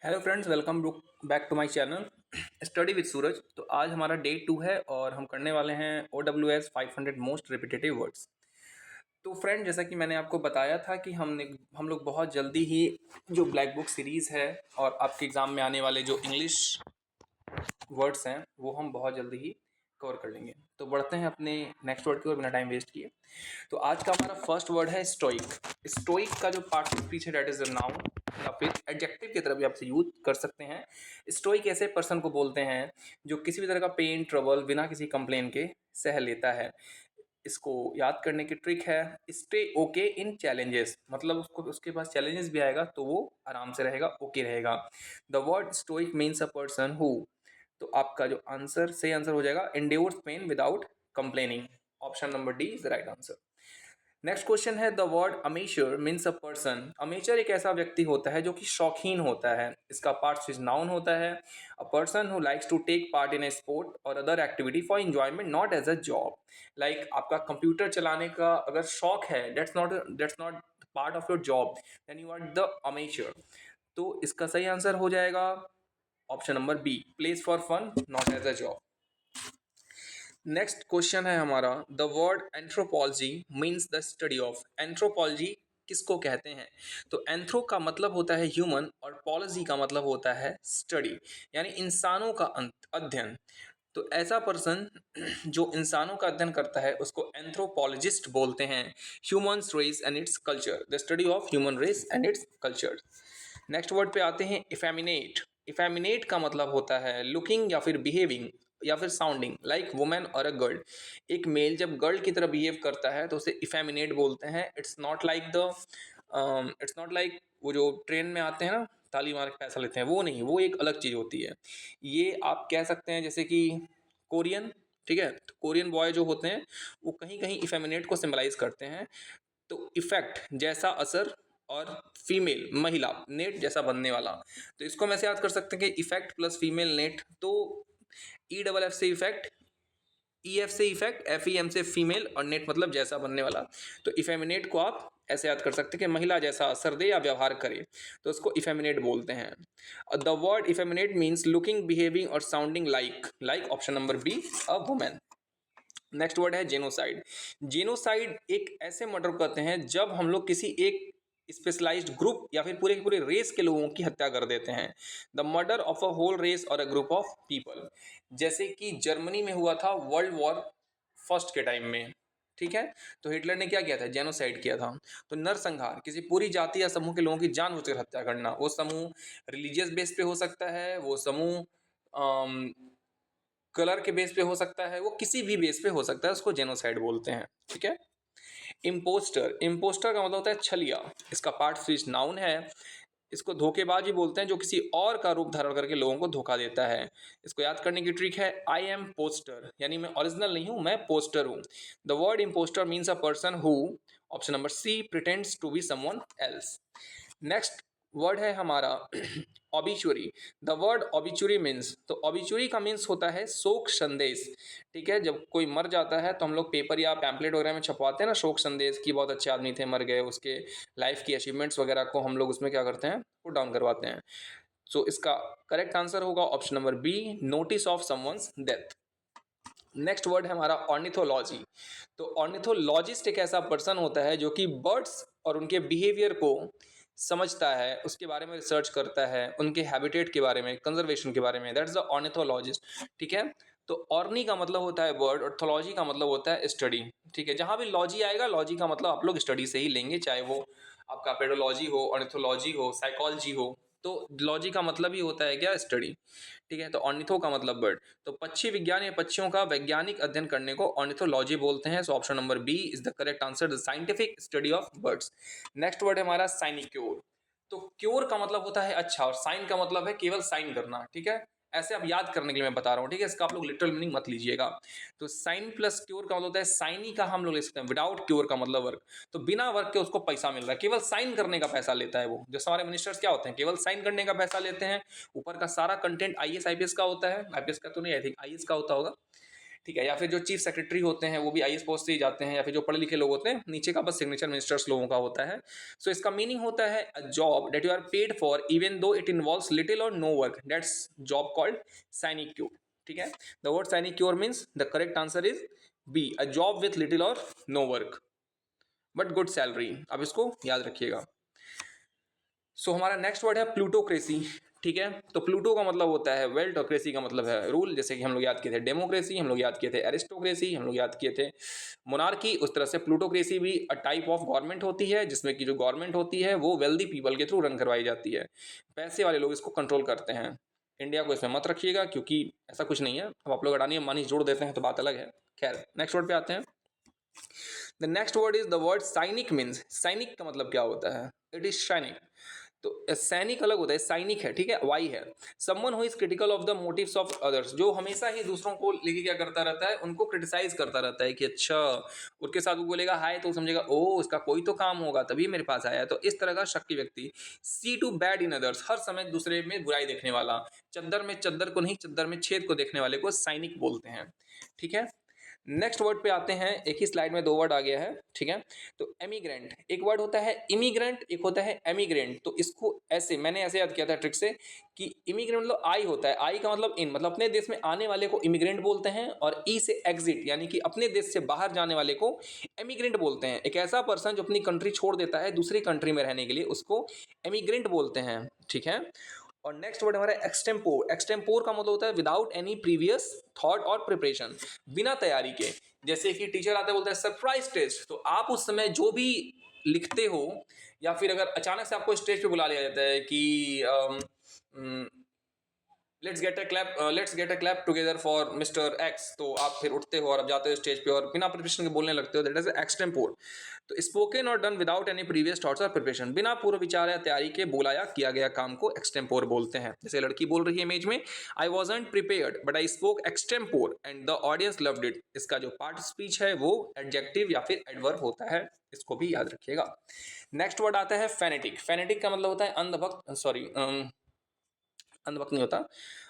Hello friends, welcome back to my channel study with Suraj. तो आज हमारा डे 2 है और हम करने वाले हैं OWS 500 मोस्ट रिपीटेटिव वर्ड्स। तो फ्रेंड, जैसा कि मैंने आपको बताया था कि हम लोग बहुत जल्दी ही जो ब्लैक बुक सीरीज़ है और आपके एग्ज़ाम में आने वाले जो इंग्लिश वर्ड्स हैं वो हम बहुत जल्दी ही कवर कर लेंगे। तो बढ़ते हैं अपने नेक्स्ट वर्ड की ओर बिना टाइम वेस्ट किए। तो आज का हमारा फर्स्ट वर्ड है स्टोइक। स्टोइक का जो पार्ट ऑफ स्पीच है डेट इज अ नाउन या फिर एडजेक्टिव की तरह भी आप यूज कर सकते हैं। स्टोइक ऐसे पर्सन को बोलते हैं जो किसी भी तरह का पेन ट्रबल बिना किसी कंप्लेन के सह लेता है। इसको याद करने की ट्रिक है स्टे ओके इन चैलेंजेस, मतलब उसको उसके पास चैलेंजेस भी आएगा तो वो आराम से रहेगा, ओके रहेगा। The word stoic means a person who, तो आपका जो आंसर सही आंसर हो जाएगा endures pain without complaining. Option number D is the right answer. Next question है the word amateur means a person. Amateur एक ऐसा व्यक्ति होता है जो कि शौकीन होता है। इसका पार्ट स्विच नाउन होता है। A person who likes to take part in a sport और other activity for enjoyment not as a job. Like आपका कंप्यूटर चलाने का अगर शौक है, that's not part of your job, then you are the amateur. तो इसका सही आंसर हो जाएगा option number B, plays for fun not as a job. Next question है हमारा the word anthropology means the study of. Anthropology किसको कहते हैं? तो एंथ्रो का मतलब होता है ह्यूमन और पॉलिजी का मतलब होता है स्टडी, यानी इंसानों का अध्ययन। तो ऐसा पर्सन जो इंसानों का अध्ययन करता है उसको एंथ्रोपोलॉजिस्ट बोलते हैं। Human race and its culture, the study of human race and its culture. Next word पे आते हैं इफेमिनेट। इफेमिनेट का मतलब होता है लुकिंग या फिर बिहेविंग या फिर साउंडिंग लाइक वुमेन और अ गर्ल। एक मेल जब गर्ल की तरह बिहेव करता है तो उसे इफेमिनेट बोलते हैं। इट्स नॉट लाइक वो जो ट्रेन में आते हैं ना, ताली मार के पैसा लेते हैं, वो नहीं, वो एक अलग चीज़ होती है। ये आप कह सकते हैं जैसे कि कोरियन, ठीक है, तो कोरियन बॉय जो होते हैं वो कहीं कहीं इफेमिनेट को सिंबलाइज करते हैं। तो इफेक्ट जैसा असर और फीमेल महिला नेट जैसा बनने वाला, तो इसको हम ऐसे याद कर सकते हैं कि इफेक्ट प्लस फीमेल नेट। तो ई डबल एफ से इफेक्ट, ई एफ से इफेक्ट, एफ ई एम से फीमेल और नेट मतलब जैसा बनने वाला। तो इफेमिनेट को आप ऐसे याद कर सकते हैं कि महिला जैसा असर दे या व्यवहार करे, तो उसको इफेमिनेट बोलते हैं। The word effeminate means looking behaving और sounding like option number B, a women. Next word है जेनोसाइड। जेनोसाइड एक ऐसे मर्डर करते हैं जब हम लोग किसी एक स्पेशलाइज्ड ग्रुप या फिर पूरे के पूरे रेस के लोगों की हत्या कर देते हैं। The murder of a whole race और अ ग्रुप ऑफ पीपल। जैसे कि जर्मनी में हुआ था वर्ल्ड वॉर फर्स्ट के टाइम में, ठीक है। तो हिटलर ने क्या किया था? जेनोसाइड किया था। तो नरसंहार, किसी पूरी जाति या समूह के लोगों की जानबूझकर हत्या करना। वो समूह रिलीजियस बेस पे हो सकता है, वो समूह कलर के बेस पे हो सकता है, वो किसी भी बेस पे हो सकता है, उसको जेनोसाइड बोलते हैं, ठीक है। इम्पोस्टर, इम्पोस्टर का मतलब होता है छलिया। इसका पार्ट स्विच नाउन है। इसको धोखेबाज भी बोलते हैं जो किसी और का रूप धारण करके लोगों को धोखा देता है। इसको याद करने की ट्रिक है आई एम पोस्टर, यानी मैं ओरिजिनल नहीं हूं, मैं पोस्टर हूं। The word impostor means a person who, option number C, pretends to be someone else. Next word है हमारा obituary. The word obituary means, तो ऑबिचुरी का मीन्स होता है शोक संदेश, ठीक है। जब कोई मर जाता है तो हम लोग पेपर या पैम्पलेट वगैरह में छपवाते हैं ना शोक संदेश, कि बहुत अच्छे आदमी थे, मर गए, उसके लाइफ की अचीवमेंट्स वगैरह को हम लोग उसमें क्या करते हैं, पुट डाउन करवाते हैं। सो इसका करेक्ट आंसर होगा option number B, notice of someone's death. Next word है हमारा ऑर्निथोलॉजी। तो ऑर्निथोलॉजिस्ट एक ऐसा पर्सन होता है जो कि बर्ड्स और उनके बिहेवियर को समझता है, उसके बारे में रिसर्च करता है, उनके हैबिटेट के बारे में, कंजर्वेशन के बारे में, दैट्स द ऑर्निथोलॉजिस्ट, ठीक है। तो ऑर्नी का मतलब होता है बर्ड और थोलॉजी का मतलब होता है स्टडी, ठीक है। जहां भी लॉजी आएगा, लॉजी का मतलब आप लोग स्टडी से ही लेंगे, चाहे वो आपका पेडोलॉजी हो, ऑर्निथोलॉजी हो, साइकोलॉजी हो। तो लॉजी का मतलब ही होता है क्या? स्टडी, ठीक है। तो ऑर्निथो का मतलब बर्ड। तो पक्षी विज्ञान या पक्षियों का वैज्ञानिक अध्ययन करने को ऑर्निथोलॉजी बोलते हैं। So option number B is the correct answer, the scientific study of birds. Next word है हमारा साइनिक्योर। तो क्योर का मतलब होता है अच्छा, और साइन का मतलब है केवल साइन करना, ठीक है। ऐसे आप याद करने के लिए मैं बता रहा हूँ, ठीक है। इसका आप लोग लिटरल मीनिंग मत लीजिएगा। तो साइन प्लस क्योर का मतलब होता है साइनी का हम लोग ले सकते हैं विदाउट क्योर का मतलब वर्क। तो बिना वर्क के उसको पैसा मिल रहा है, केवल साइन करने का पैसा लेता है वो। जैसे हमारे मिनिस्टर्स क्या होते हैं, केवल साइन करने का पैसा लेते हैं। ऊपर का सारा कंटेंट आईएएस आईपीएस का होता है, आईपीएस का तो नहीं, आई थिंक आईएएस का होता होगा, ठीक है, या फिर जो चीफ सेक्रेटरी होते हैं वो भी आईएएस पोस्ट से ही जाते हैं, या फिर जो पढ़े लिखे लोग होते हैं नीचे का बस सिग्नेचर मिनिस्टर्स लोगों का होता है। सो इसका मीनिंग होता है a job that you are paid for even though it involves little और no work, that's job called sinecure. ठीक है, the word sinecure means the correct answer is B, a job with little और no work but good salary. अब इसको याद रखिएगा। सो हमारा next word है प्लूटोक्रेसी। ठीक है, तो प्लूटो का मतलब होता है वेल्ट और क्रेसी का मतलब है रूल। जैसे कि हम लोग याद किए थे डेमोक्रेसी, हम लोग याद किए थे एरिस्टोक्रेसी, हम लोग याद किए थे मोनार्की, उस तरह से प्लूटोक्रेसी भी अ टाइप ऑफ गवर्नमेंट होती है जिसमें कि जो गवर्नमेंट होती है वो वेल्दी पीपल के थ्रू रन करवाई जाती है, पैसे वाले लोग इसको कंट्रोल करते हैं। इंडिया को इसमें मत रखिएगा क्योंकि ऐसा कुछ नहीं है। अब आप लोग अडानी अंबानी जोड़ देते हैं तो बात अलग है। खैर नेक्स्ट वर्ड पे आते हैं। The next word is the word cynic means, cynic का मतलब क्या होता है, इट इज शाइनिक। तो सैनिक अलग होता है, साइनिक है, ठीक है, वाई है। Someone who is critical of the motives of others, जो हमेशा ही दूसरों को लेके क्या करता रहता है, उनको क्रिटिसाइज करता रहता है कि अच्छा उनके साथ वो बोलेगा हाय तो समझेगा ओ उसका कोई तो काम होगा तभी मेरे पास आया है। तो इस तरह का शक्की व्यक्ति। सी टू बैड इन अदर्स, हर समय दूसरे में बुराई देखने वाला, चद्दर में चद्दर को नहीं चद्दर में छेद को देखने वाले को साइनिक बोलते हैं। ठीक है, नेक्स्ट वर्ड पे आते हैं। एक ही स्लाइड में दो वर्ड आ गया है। ठीक है, तो एमिग्रेंट, एक वर्ड होता है इमिग्रेंट, एक होता है एमिग्रेंट। तो इसको ऐसे मैंने ऐसे याद किया था ट्रिक से कि इमिग्रेंट मतलब आई होता है, आई का मतलब इन, मतलब अपने देश में आने वाले को इमिग्रेंट बोलते हैं, और ई से एग्जिट यानी कि अपने देश से बाहर जाने वाले को एमिग्रेंट बोलते हैं। एक ऐसा पर्सन जो अपनी कंट्री छोड़ देता है दूसरी कंट्री में रहने के लिए उसको एमिग्रेंट बोलते हैं। ठीक है, और नेक्स्ट वर्ड हमारा एक्सटेम्पोर। एक्सटेम्पोर का मतलब होता है विदाउट एनी प्रीवियस थॉट और प्रिपरेशन, बिना तैयारी के। जैसे कि टीचर आते बोलते हैं सरप्राइज टेस्ट, तो आप उस समय जो भी लिखते हो या फिर अगर अचानक से आपको स्टेज पे बुला लिया जाता है कि let's get a clap together for mister x, तो आप फिर उठते हो और आप जाते हो स्टेज पे और बिना प्रिपरेशन के बोलने लगते हो, दैट इज एक्सटेम्पोर। तो स्पोकन और done without any previous thoughts और प्रिपरेशन, बिना पूर्व विचार या तैयारी के बोला या किया गया काम को एक्सटेम्पोर बोलते हैं। जैसे लड़की बोल रही है इमेज में, आई wasn't prepared but I spoke extempore and the audience loved it. इसका जो पार्ट स्पीच है वो एडजेक्टिव या फिर एडवर्ब होता है, इसको भी याद रखिएगा। नेक्स्ट वर्ड आता है फेनेटिक। फेनेटिक का मतलब होता है अंधभक्त, सॉरी अंधभक्त नहीं होता,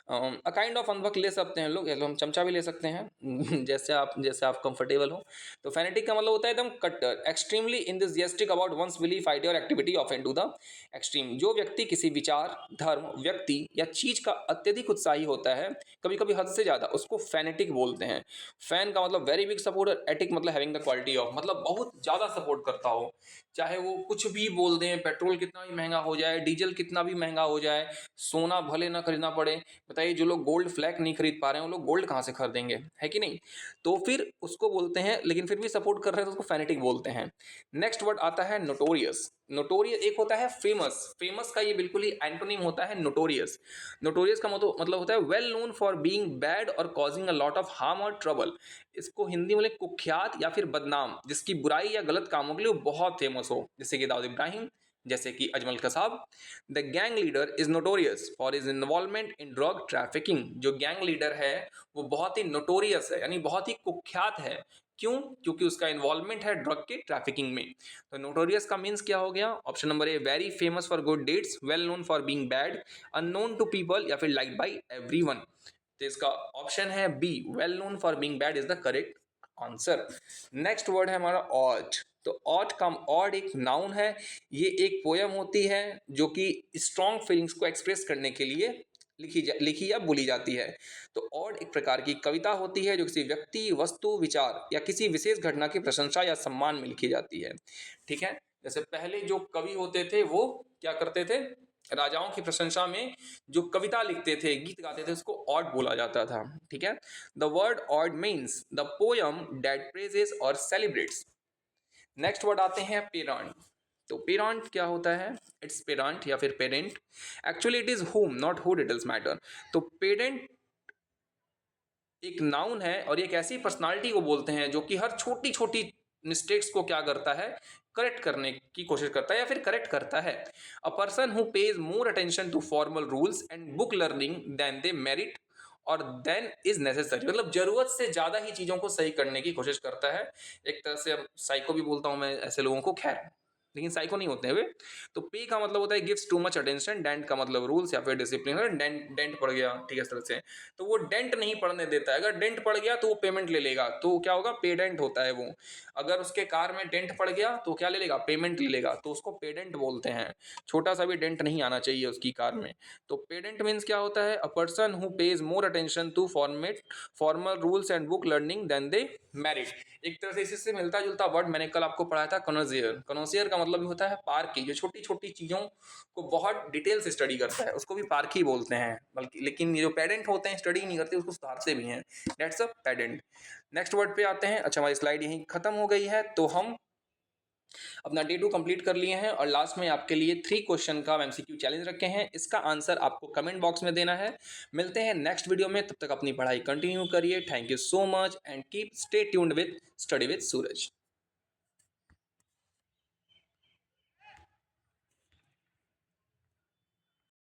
अ काइंड ऑफ अंधभक्त ले सकते हैं लोग, हम चमचा भी ले सकते हैं जैसे आप कंफर्टेबल हो। तो फैनेटिक का मतलब होता है एकदम कट्टर, extremely enthusiastic about one's belief idea और activity often to the extreme. जो व्यक्ति किसी विचार, धर्म, व्यक्ति या चीज का अत्यधिक उत्साही होता है, कभी कभी हद से ज्यादा, उसको फैनेटिक बोलते हैं। फैन का मतलब वेरी बिग सपोर्टर, एटिक मतलब हैविंग द क्वालिटी ऑफ, मतलब बहुत ज्यादा सपोर्ट करता हो, चाहे वो कुछ भी बोल दें, पेट्रोल कितना भी महंगा हो जाए, डीजल कितना भी महंगा हो जाए, सोना भले ना खरीदना पड़े। बताइए जो लोग गोल्ड फ्लैग नहीं खरीद पा रहे हैं वो लोग गोल्ड कहाँ से खरीदेंगे, है कि नहीं। तो फिर उसको बोलते हैं, लेकिन फिर भी सपोर्ट कर रहे हैं तो उसको फैनेटिक बोलते हैं। नेक्स्ट वर्ड आता है नोटोरियस। नोटोरियस एक होता है फेमस, फेमस का ये बिल्कुल ही एंटोनिम होता है नोटोरियस। नोटोरियस का मतलब होता है well known for being bad और causing a lot of harm और ट्रबल। इसको हिंदी में कुख्यात या फिर बदनाम, जिसकी बुराई या गलत कामों के लिए बहुत फेमस हो, जैसे कि दाऊद इब्राहिम, जैसे कि Ajmal Kasab. The gang leader is notorious for is involvement in drug trafficking. जो गैंग लीडर है वो बहुत ही नोटोरियस है, यानी बहुत ही कुख्यात है। क्यों? क्योंकि उसका इन्वॉल्वमेंट है ड्रग के ट्रैफिकिंग में। तो नोटोरियस का मीन्स क्या हो गया? Option number A, very famous for good deeds, well known for being bad, unknown to people, या फिर लाइक बाई एवरीवन। तो इसका ऑप्शन है B, well known for being bad is the correct answer. Next word है हमारा odd. तो odd एक noun है, ये एक पोयम होती है जो कि स्ट्रॉन्ग फीलिंग्स को एक्सप्रेस करने के लिए लिखी या बोली जाती है। तो ऑड एक प्रकार की कविता होती है जो किसी व्यक्ति, वस्तु, विचार या किसी विशेष घटना की प्रशंसा या सम्मान में लिखी जाती है। ठीक है, जैसे पहले जो कवि होते थे वो क्या करते थे, राजाओं की प्रशंसा में जो कविता लिखते थे, गीत गाते थे, उसको ऑड बोला जाता था। ठीक है, the word odd means the poem that praises और सेलिब्रेट्स। नेक्स्ट वर्ड आते हैं पेरेंट। तो पेरेंट क्या होता है? इट्स पेरेंट या फिर parent, actually it is home not who details matter. तो पेरेंट एक नाउन है और एक ऐसी पर्सनालिटी को बोलते हैं जो कि हर छोटी छोटी मिस्टेक्स को क्या करता है, करेक्ट करने की कोशिश करता है या फिर करेक्ट करता है। A person who pays more attention to formal rules and book learning than they merit or than is necessary, मतलब जरूरत से ज्यादा ही चीजों को सही करने की कोशिश करता है। एक तरह से साइको भी बोलता हूं मैं ऐसे लोगों को। खैर लेकिन साइको नहीं होते हैं वे। तो पे का मतलब होता है गिव्स टू मच अटेंशन, डेंट का मतलब रूल्स या फिर डिसिप्लिन। डेंट डेंट पड़ गया, ठीक है, इस तरह से। तो वो डेंट नहीं पड़ने देता है, अगर डेंट पड़ गया तो वो पेमेंट ले लेगा, तो क्या होगा, पेडेंट होता है वो। अगर उसके कार में डेंट पड़ गया तो क्या ले लेगा, पेमेंट ले लेगा, तो उसको पेडेंट बोलते हैं। छोटा सा भी डेंट नहीं आना चाहिए उसकी कार में। तो पेडेंट मीन्स क्या होता है, a person who pays more attention to formal rules and book learning than they merit. एक तरह से इससे मिलता जुलता वर्ड मैंने कल आपको पढ़ाया था, कनोजियर। कनोजियर का मतलब भी होता है पारखी, जो छोटी छोटी चीज़ों को बहुत डिटेल से स्टडी करता है उसको भी पारखी बोलते हैं। बल्कि लेकिन ये जो पेडेंट होते हैं स्टडी नहीं करते, उसको सुधारते भी हैं, डेट्स अ पेडेंट। नेक्स्ट वर्ड पे आते हैं। अच्छा, हमारी स्लाइड यहीं खत्म हो गई है, तो हम अपना डे 2 कंप्लीट कर लिए हैं और लास्ट में आपके लिए 3 क्वेश्चन का एमसीक्यू चैलेंज रखे हैं। इसका आंसर आपको कमेंट बॉक्स में देना है। मिलते हैं नेक्स्ट वीडियो में, तब तक अपनी पढ़ाई कंटिन्यू करिए। Thank you so much and keep stay tuned with study with Suraj.